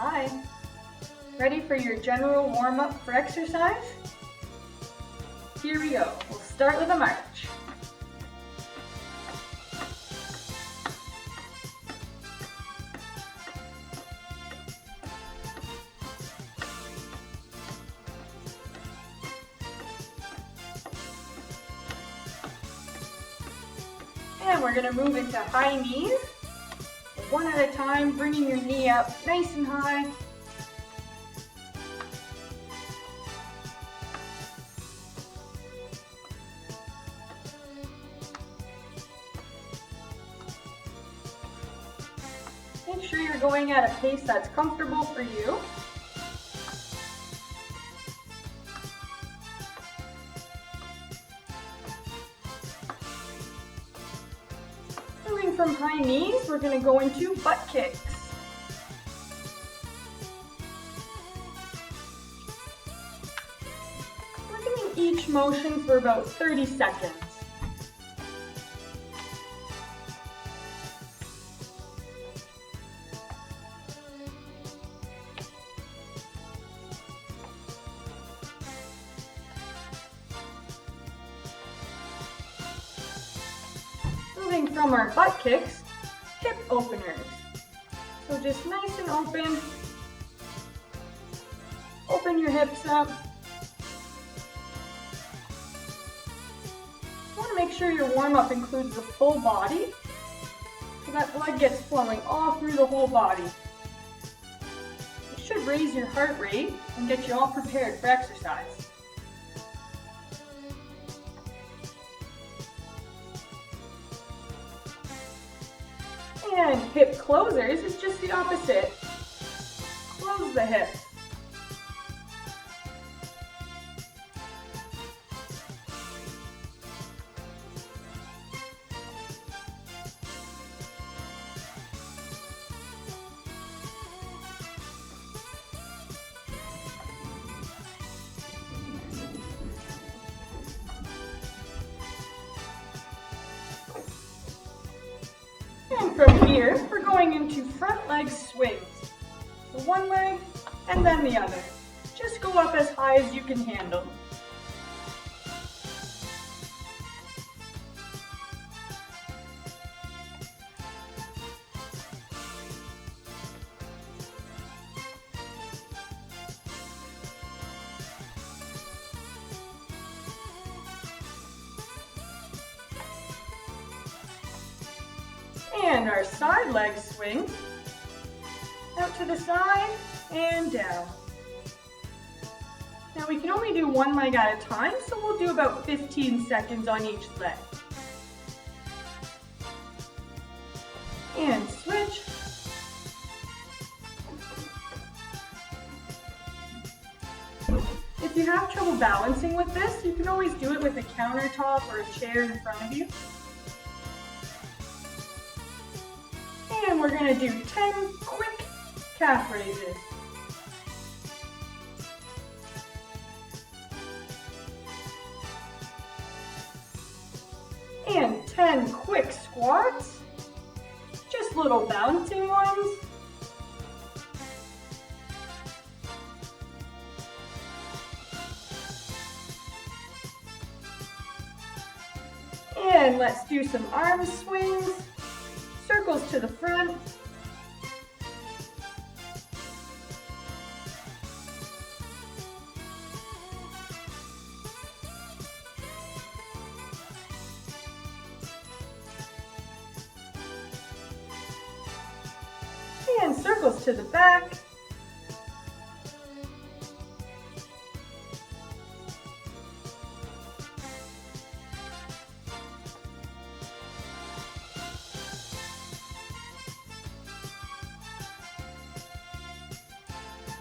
Hi. Ready for your general warm-up for exercise? Here we go. We'll start with a march. And we're going to move into high knees. One at a time, bringing your knee up nice and high. Make sure you're going at a pace that's comfortable for you. Moving from high knees, we're going to go into butt kicks. We're doing each motion for about 30 seconds. Moving from our butt kicks, hip openers. So just nice and open. Open your hips up. You want to make sure your warm-up includes the full body, so that blood gets flowing all through the whole body. It should raise your heart rate and get you all prepared for exercise. And hip closers is just the opposite. Close the hips. And from here, we're going into front leg swings. So one leg and then the other. Just go up as high as you can handle. And our side leg swings, out to the side and down. Now we can only do one leg at a time, so we'll do about 15 seconds on each leg. And switch. If you have trouble balancing with this, you can always do it with a countertop or a chair in front of you. And we're going to do 10 quick calf raises. And 10 quick squats, just little bouncing ones. And let's do some arm swings. Circles to the front. And circles to the back.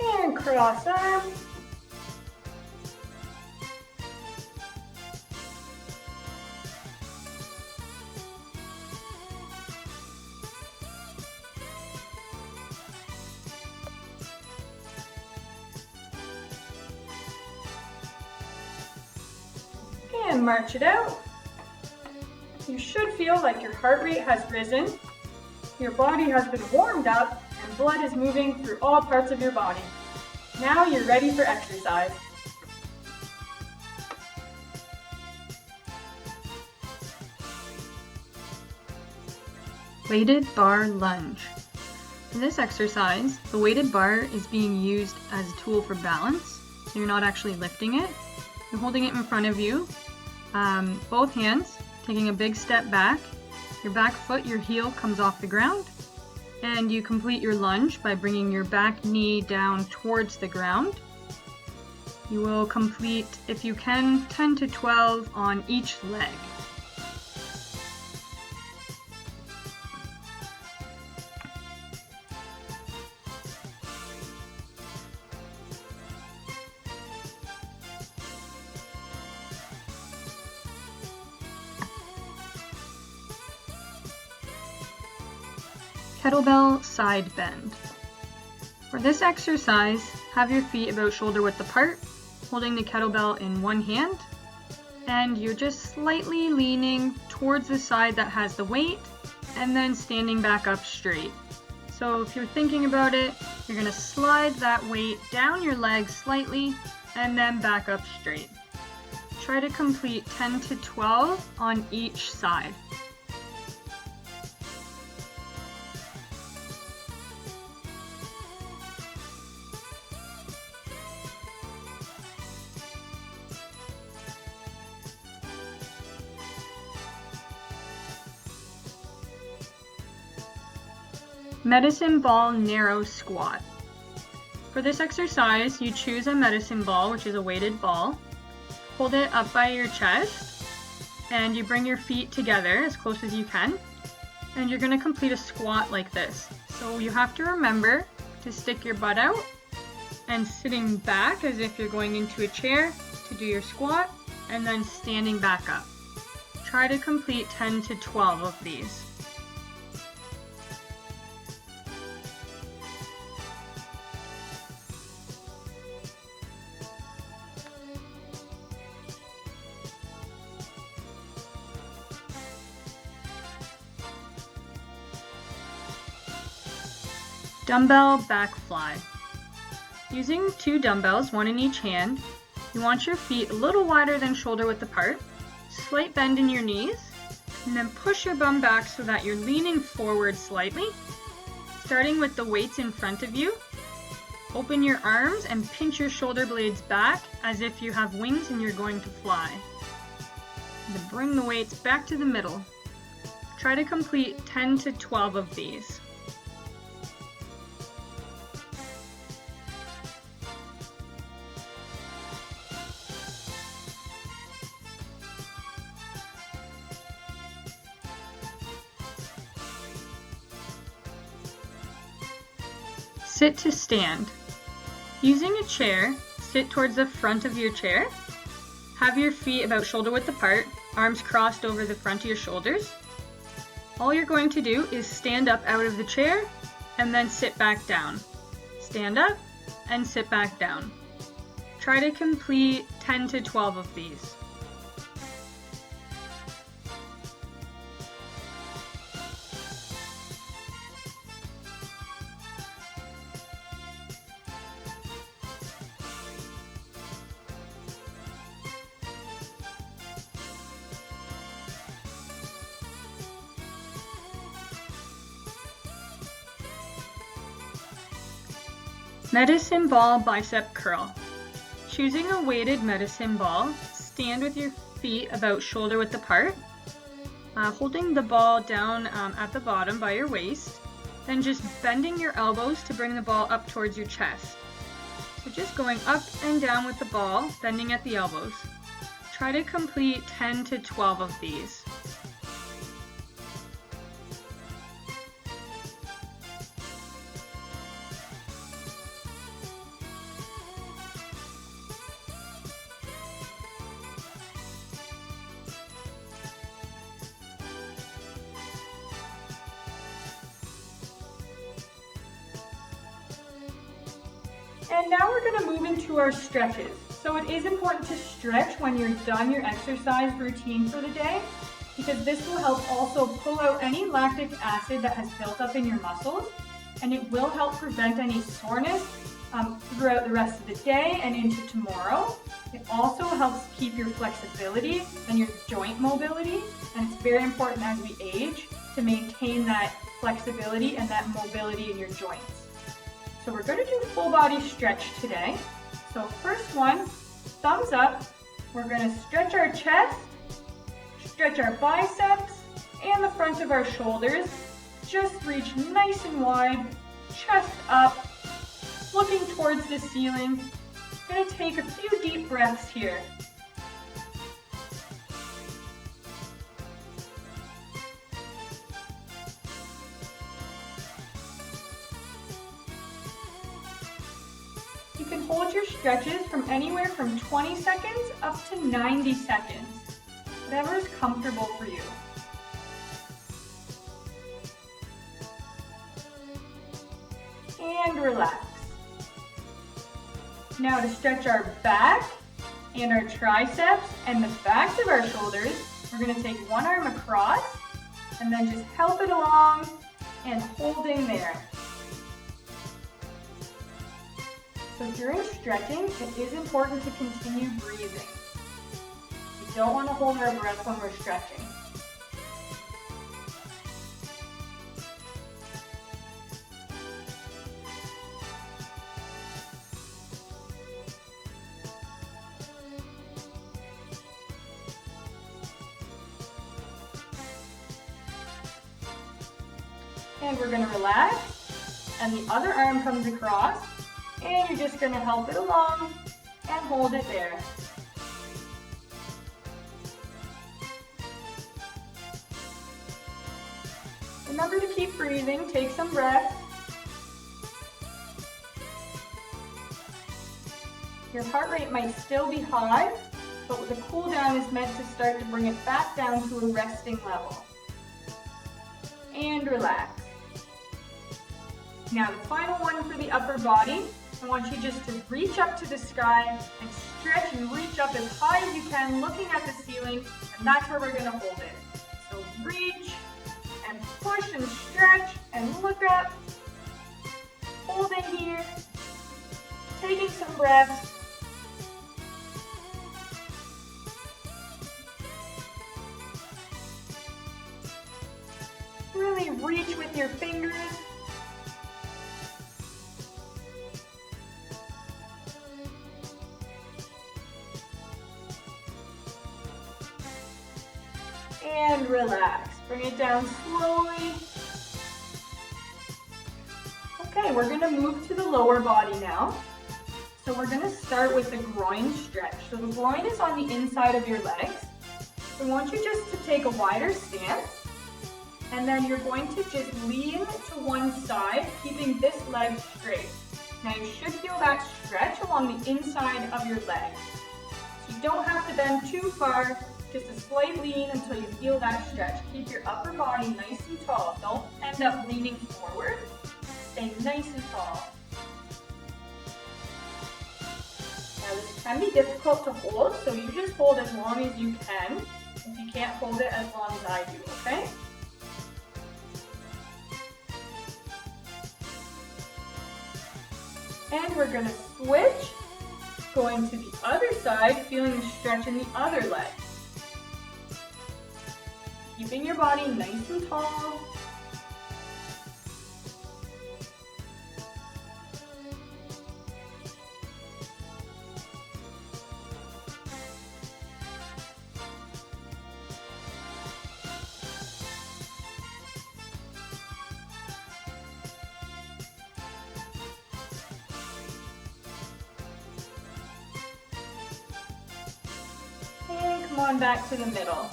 And cross arm. And march it out. You should feel like your heart rate has risen, your body has been warmed up, and blood is moving through all parts of your body. Now you're ready for exercise. Weighted bar lunge. For this exercise, the weighted bar is being used as a tool for balance, so you're not actually lifting it. You're holding it in front of you, both hands, taking a big step back. Your back foot, your heel comes off the ground, and you complete your lunge by bringing your back knee down towards the ground. You will complete, if you can, 10 to 12 on each leg. Kettlebell side bend. For this exercise, have your feet about shoulder width apart, holding the kettlebell in one hand, and you're just slightly leaning towards the side that has the weight, and then standing back up straight. So if you're thinking about it, you're going to slide that weight down your leg slightly, and then back up straight. Try to complete 10 to 12 on each side. Medicine ball narrow squat. For this exercise, you choose a medicine ball, which is a weighted ball. Hold it up by your chest, and you bring your feet together as close as you can, and you're going to complete a squat like this. So you have to remember to stick your butt out and sitting back as if you're going into a chair to do your squat, and then standing back up. Try to complete 10 to 12 of these. Dumbbell back fly. Using 2 dumbbells, one in each hand, you want your feet a little wider than shoulder width apart, slight bend in your knees, and then push your bum back so that you're leaning forward slightly. Starting with the weights in front of you, open your arms and pinch your shoulder blades back as if you have wings and you're going to fly. Then bring the weights back to the middle. Try to complete 10 to 12 of these. Sit to stand. Using a chair, sit towards the front of your chair. Have your feet about shoulder width apart, arms crossed over the front of your shoulders. All you're going to do is stand up out of the chair and then sit back down. Stand up and sit back down. Try to complete 10 to 12 of these. Medicine ball bicep curl. Choosing a weighted medicine ball, stand with your feet about shoulder width apart, holding the ball down at the bottom by your waist, then just bending your elbows to bring the ball up towards your chest. So just going up and down with the ball, bending at the elbows. Try to complete 10 to 12 of these. And now we're going to move into our stretches. So it is important to stretch when you're done your exercise routine for the day, because this will help also pull out any lactic acid that has built up in your muscles and it will help prevent any soreness throughout the rest of the day and into tomorrow. It also helps keep your flexibility and your joint mobility, and it's very important as we age to maintain that flexibility and that mobility in your joints. So we're going to do full body stretch today. So first one, thumbs up. We're going to stretch our chest, stretch our biceps, and the front of our shoulders. Just reach nice and wide, chest up, looking towards the ceiling. I'm going to take a few deep breaths here. You can hold your stretches from anywhere from 20 seconds up to 90 seconds, whatever is comfortable for you. And relax. Now to stretch our back and our triceps and the backs of our shoulders, we're going to take one arm across and then just help it along and holding there. So during stretching, it is important to continue breathing. We don't want to hold our breath when we're stretching. And we're going to relax, and the other arm comes across, and you're just going to help it along and hold it there. Remember to keep breathing, take some breaths. Your heart rate might still be high, but the cool down is meant to start to bring it back down to a resting level. And relax. Now the final one for the upper body, I want you just to reach up to the sky and stretch and reach up as high as you can, looking at the ceiling, and that's where we're going to hold it. So reach and push and stretch and look up, hold it here, taking some breaths. Really reach with your fingers. And relax. Bring it down slowly. Okay, we're going to move to the lower body now. So we're going to start with the groin stretch. So the groin is on the inside of your legs. So I want you just to take a wider stance. And then you're going to just lean to one side, keeping this leg straight. Now you should feel that stretch along the inside of your leg. So you don't have to bend too far, just a slight lean until you feel that stretch. Keep your upper body nice and tall. Don't end up leaning forward. Stay nice and tall. Now this can be difficult to hold, so you just hold as long as you can. If you can't hold it as long as I do, okay? And we're going to switch, going to the other side, feeling the stretch in the other leg. Keeping your body nice and tall. And come on back to the middle.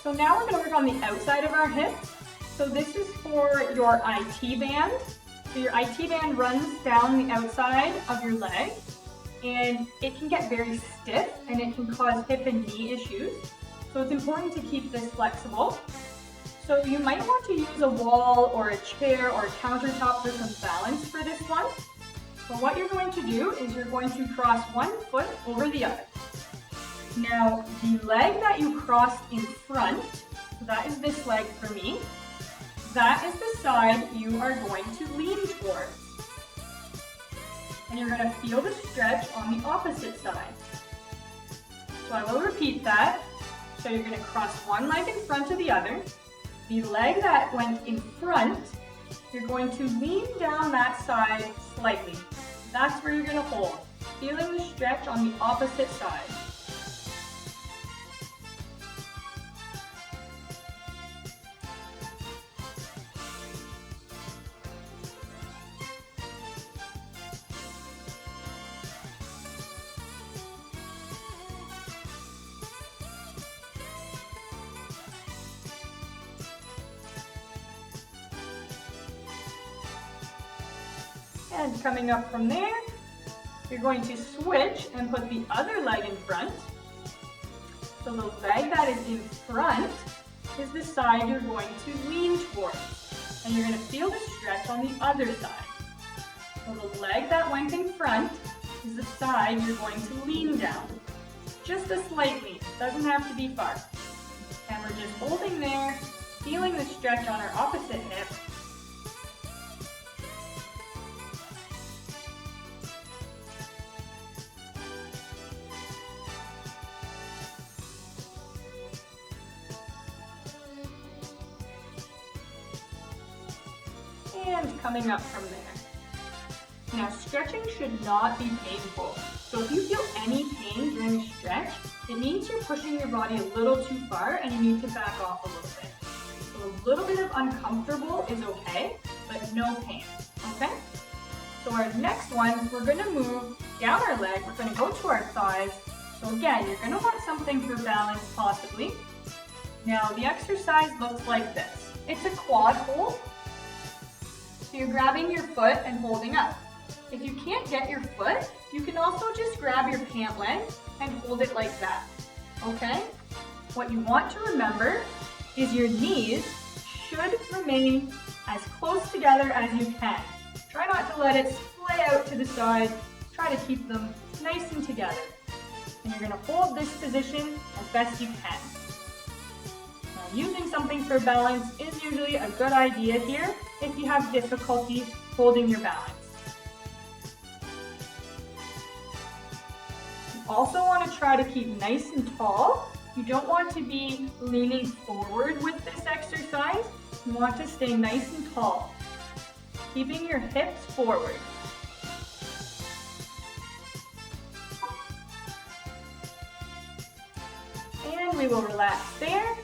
So now we're going to work on the outside of our hips. So this is for your IT band. So your IT band runs down the outside of your leg, and it can get very stiff and it can cause hip and knee issues. So it's important to keep this flexible. So you might want to use a wall or a chair or a countertop for some balance for this one. So what you're going to do is you're going to cross one foot over the other. Now, the leg that you crossed in front, so that is this leg for me, that is the side you are going to lean towards. And you're going to feel the stretch on the opposite side. So I will repeat that. So you're going to cross one leg in front of the other. The leg that went in front, you're going to lean down that side slightly. That's where you're going to hold, feeling the stretch on the opposite side. And coming up from there, you're going to switch and put the other leg in front. So the leg that is in front is the side you're going to lean towards. And you're going to feel the stretch on the other side. So the leg that went in front is the side you're going to lean down. Just a slight lean, doesn't have to be far. And we're just holding there, feeling the stretch on our opposite hip. And coming up from there. Now stretching should not be painful. So if you feel any pain during a stretch, it means you're pushing your body a little too far and you need to back off a little bit. So a little bit of uncomfortable is okay, but no pain, okay? So our next one, we're gonna move down our leg, we're gonna go to our thighs. So again, you're gonna want something for balance possibly. Now the exercise looks like this. It's a quad hold. So you're grabbing your foot and holding up. If you can't get your foot, you can also just grab your pant leg and hold it like that, okay? What you want to remember is your knees should remain as close together as you can. Try not to let it splay out to the side. Try to keep them nice and together. And you're gonna hold this position as best you can. Now, using something for balance is usually a good idea here if you have difficulty holding your balance. You also want to try to keep nice and tall. You don't want to be leaning forward with this exercise. You want to stay nice and tall, keeping your hips forward. And we will relax there.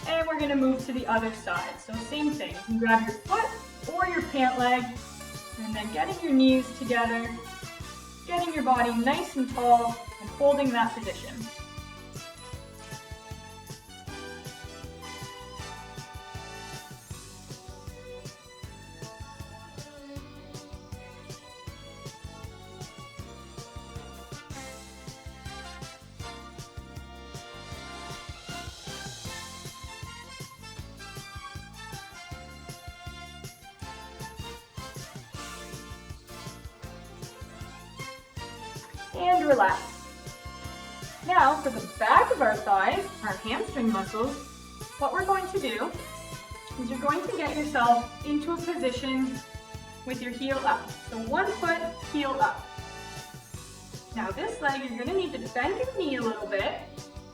And we're going to move to the other side. So same thing, you can grab your foot or your pant leg, and then getting your knees together, getting your body nice and tall, and holding that position. And relax. Now for the back of our thighs, our hamstring muscles, what we're going to do is you're going to get yourself into a position with your heel up. So one foot, heel up. Now this leg, you're going to need to bend your knee a little bit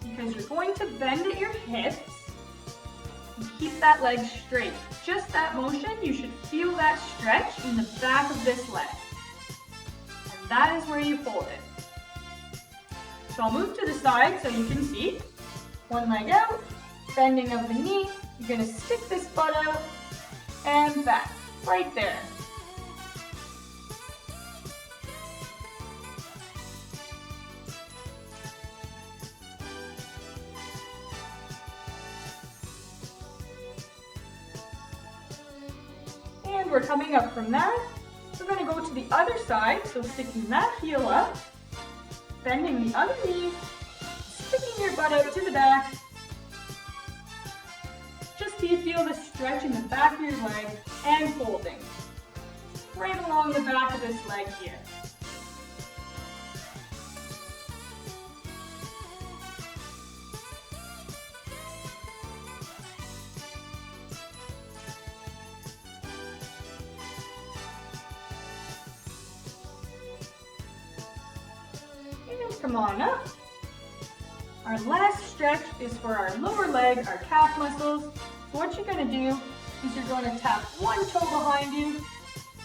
because you're going to bend at your hips and keep that leg straight. Just that motion, you should feel that stretch in the back of this leg. And that is where you hold it. So I'll move to the side so you can see. One leg out, bending of the knee. You're going to stick this butt out and back, right there. And we're coming up from that. We're going to go to the other side, so sticking that heel up, bending the other knee, sticking your butt out to the back, just so you feel the stretch in the back of your leg and holding. Right along the back of this leg here. come on up. Our last stretch is for our lower leg, our calf muscles. So what you're going to do is you're going to tap one toe behind you,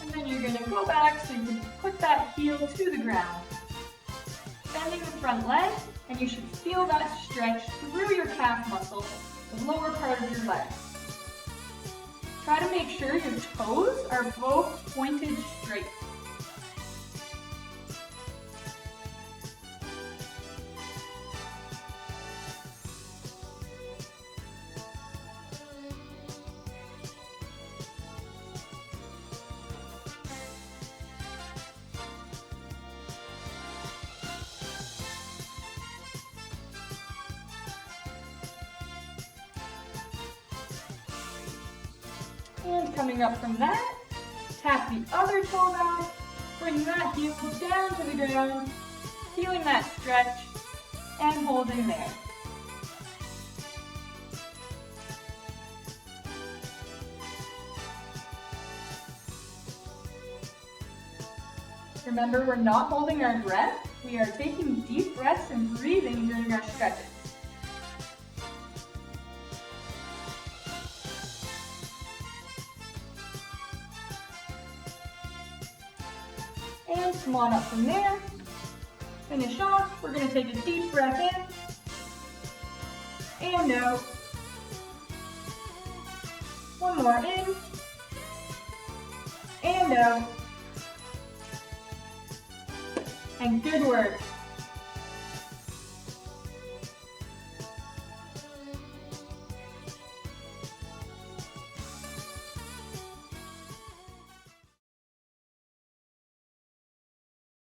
and then you're going to go back so you can put that heel to the ground. Bending the front leg, and you should feel that stretch through your calf muscle, the lower part of your leg. Try to make sure your toes are both pointed straight. And coming up from that, tap the other toe back, bring that heel down to the ground, feeling that stretch, and holding there. Remember, we're not holding our breath. We are taking deep breaths and breathing during our stretches. And come on up from there. Finish off. We're going to take a deep breath in and out. One more in and out. And good work.